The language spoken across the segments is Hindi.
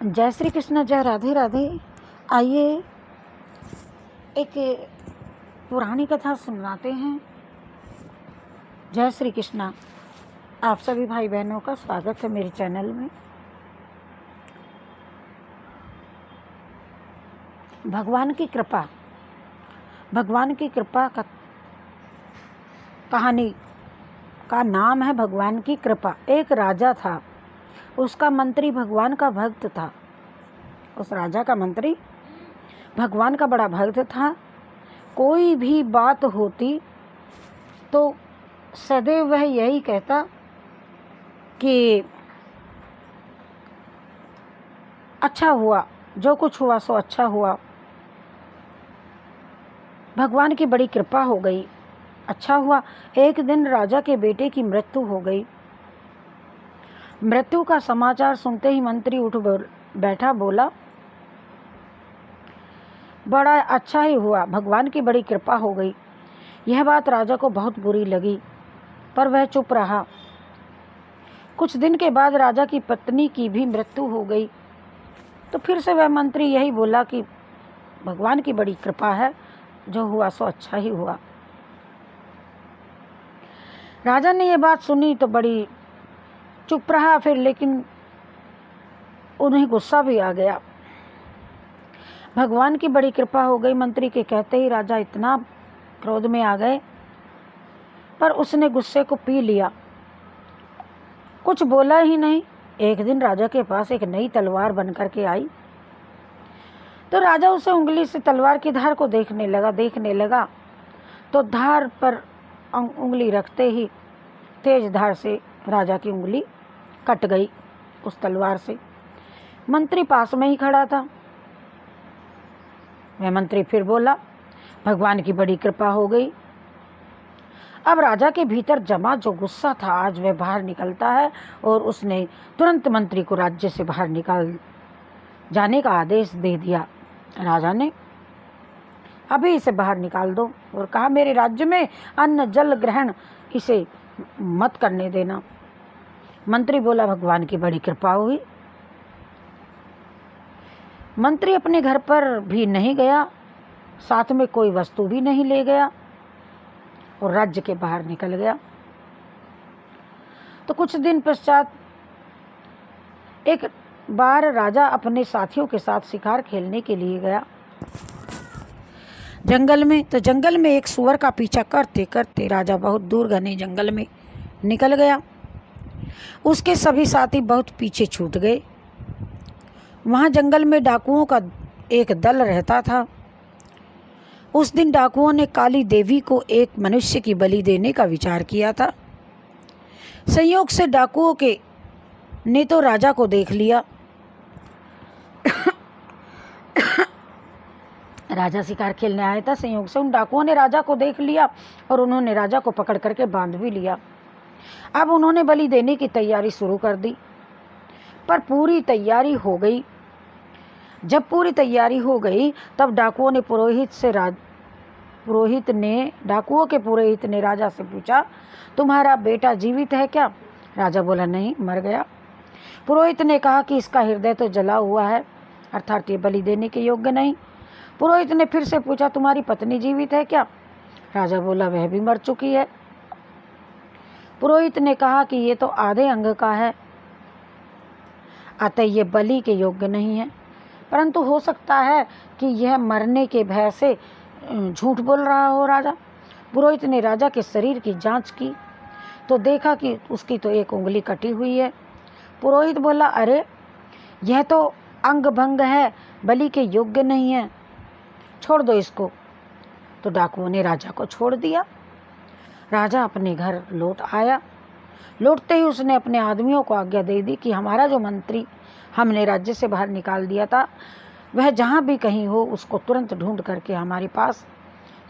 जय श्री कृष्ण, जय राधे राधे। आइए एक पुरानी कथा सुनाते हैं। जय श्री कृष्ण। आप सभी भाई बहनों का स्वागत है मेरे चैनल में। भगवान की कृपा का कहानी का नाम है भगवान की कृपा। एक राजा था, उसका मंत्री भगवान का भक्त था। उस राजा का मंत्री भगवान का बड़ा भक्त था। कोई भी बात होती तो सदैव वह यही कहता कि अच्छा हुआ, जो कुछ हुआ सो अच्छा हुआ, भगवान की बड़ी कृपा हो गई, अच्छा हुआ। एक दिन राजा के बेटे की मृत्यु हो गई। मृत्यु का समाचार सुनते ही मंत्री उठ बैठा, बोला बड़ा अच्छा ही हुआ, भगवान की बड़ी कृपा हो गई। यह बात राजा को बहुत बुरी लगी, पर वह चुप रहा। कुछ दिन के बाद राजा की पत्नी की भी मृत्यु हो गई। तो फिर से वह मंत्री यही बोला कि भगवान की बड़ी कृपा है, जो हुआ सो अच्छा ही हुआ। राजा ने यह बात सुनी तो बड़ी चुप रहा फिर, लेकिन उन्हें गुस्सा भी आ गया। भगवान की बड़ी कृपा हो गई मंत्री के कहते ही राजा इतना क्रोध में आ गए, पर उसने गुस्से को पी लिया, कुछ बोला ही नहीं। एक दिन राजा के पास एक नई तलवार बनकर के आई, तो राजा उसे उंगली से तलवार की धार को देखने लगा तो धार पर उंगली रखते ही तेज धार से राजा की उंगली कट गई उस तलवार से। मंत्री पास में ही खड़ा था। वह मंत्री फिर बोला भगवान की बड़ी कृपा हो गई। अब राजा के भीतर जमा जो गुस्सा था आज वह बाहर निकलता है, और उसने तुरंत मंत्री को राज्य से बाहर निकाल जाने का आदेश दे दिया। राजा ने अभी इसे बाहर निकाल दो, और कहा मेरे राज्य में अन्न जल ग्रहण इसे मत करने देना। मंत्री बोला भगवान की बड़ी कृपा हुई। मंत्री अपने घर पर भी नहीं गया, साथ में कोई वस्तु भी नहीं ले गया, और राज्य के बाहर निकल गया। तो कुछ दिन पश्चात एक बार राजा अपने साथियों के साथ शिकार खेलने के लिए गया जंगल में। तो जंगल में एक सूअर का पीछा करते करते राजा बहुत दूर घने जंगल में निकल गया। उसके सभी साथी बहुत पीछे छूट गए। वहाँ जंगल में डाकुओं का एक दल रहता था। उस दिन डाकुओं ने काली देवी को एक मनुष्य की बलि देने का विचार किया था। संयोग से डाकुओं के ने तो राजा को देख लिया। राजा शिकार खेलने आया था, संयोग से उन डाकुओं ने राजा को देख लिया और उन्होंने राजा को पकड़ करके बांध भी लिया। अब उन्होंने बलि देने की तैयारी शुरू कर दी, पर पूरी तैयारी हो गई। जब पूरी तैयारी हो गई तब डाकुओं के पुरोहित ने राजा से पूछा तुम्हारा बेटा जीवित है क्या? राजा बोला नहीं, मर गया। पुरोहित ने कहा कि इसका हृदय तो जला हुआ है, अर्थात ये बलि देने के योग्य नहीं। पुरोहित ने फिर से पूछा तुम्हारी पत्नी जीवित है क्या? राजा बोला वह भी मर चुकी है। पुरोहित ने कहा कि ये तो आधे अंग का है, अतः ये बलि के योग्य नहीं है, परंतु हो सकता है कि यह मरने के भय से झूठ बोल रहा हो। राजा पुरोहित ने राजा के शरीर की जांच की तो देखा कि उसकी तो एक उंगली कटी हुई है। पुरोहित बोला अरे यह तो अंग भंग है, बलि के योग्य नहीं है, छोड़ दो इसको। तो डाकुओं ने राजा को छोड़ दिया। राजा अपने घर लौट आया। लौटते ही उसने अपने आदमियों को आज्ञा दे दी कि हमारा जो मंत्री हमने राज्य से बाहर निकाल दिया था वह जहाँ भी कहीं हो उसको तुरंत ढूंढ करके हमारे पास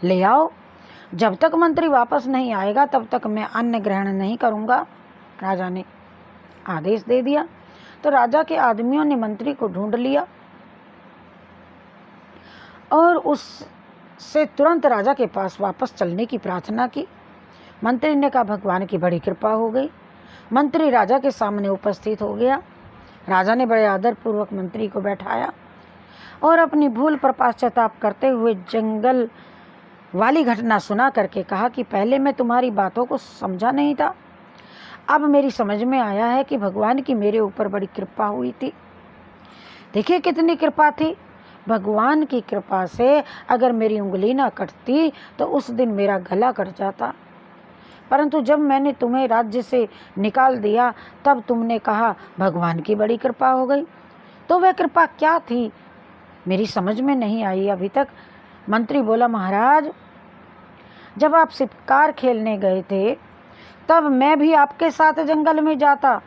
ले आओ। जब तक मंत्री वापस नहीं आएगा तब तक मैं अन्न ग्रहण नहीं करूँगा। राजा ने आदेश दे दिया। तो राजा के आदमियों ने मंत्री को ढूंढ लिया और उससे तुरंत राजा के पास वापस चलने की प्रार्थना की। मंत्री ने कहा भगवान की बड़ी कृपा हो गई। मंत्री राजा के सामने उपस्थित हो गया। राजा ने बड़े आदरपूर्वक मंत्री को बैठाया और अपनी भूल पर पश्चाताप करते हुए जंगल वाली घटना सुना करके कहा कि पहले मैं तुम्हारी बातों को समझा नहीं था, अब मेरी समझ में आया है कि भगवान की मेरे ऊपर बड़ी कृपा हुई थी। देखिए कितनी कृपा थी। भगवान की कृपा से अगर मेरी उंगली ना कटती तो उस दिन मेरा गला कट जाता, परंतु जब मैंने तुम्हें राज्य से निकाल दिया तब तुमने कहा भगवान की बड़ी कृपा हो गई। तो वह कृपा क्या थी मेरी समझ में नहीं आई अभी तक। मंत्री बोला, महाराज जब आप शिकार खेलने गए थे तब मैं भी आपके साथ जंगल में जाता,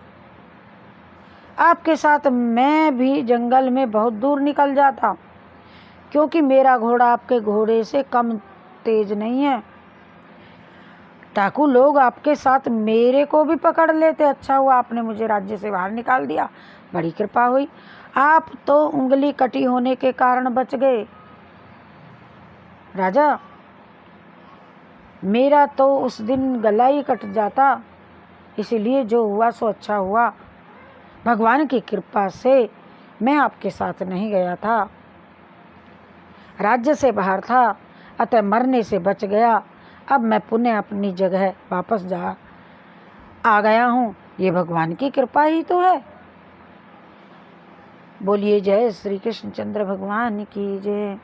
आपके साथ मैं भी जंगल में बहुत दूर निकल जाता, क्योंकि मेरा घोड़ा आपके घोड़े से कम तेज नहीं है। डाकू लोग आपके साथ मेरे को भी पकड़ लेते, अच्छा हुआ आपने मुझे राज्य से बाहर निकाल दिया, बड़ी कृपा हुई। आप तो उंगली कटी होने के कारण बच गए। राजा, मेरा तो उस दिन गला ही कट जाता, इसीलिए जो हुआ सो अच्छा हुआ। भगवान की कृपा से मैं आपके साथ नहीं गया था, राज्य से बाहर था, अतः मरने से बच गया। अब मैं पुनः अपनी जगह वापस आ गया हूँ, ये भगवान की कृपा ही तो है। बोलिए जय श्री कृष्ण चंद्र भगवान की जय।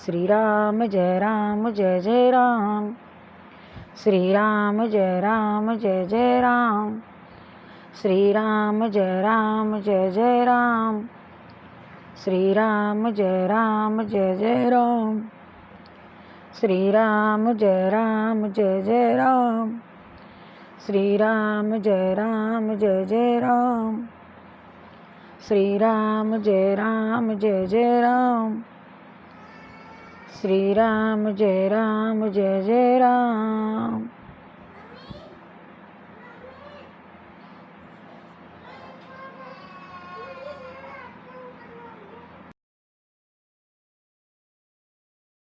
श्री राम जय राम जय जय राम, श्री राम जय राम जय जय राम, श्री राम जय राम जय जय राम, श्री राम जय राम जय जय राम, श्री राम जय राम जय जय राम, श्री राम जय राम जय जय राम, श्री राम जय राम जय जय राम, श्री राम जय राम जय जय राम।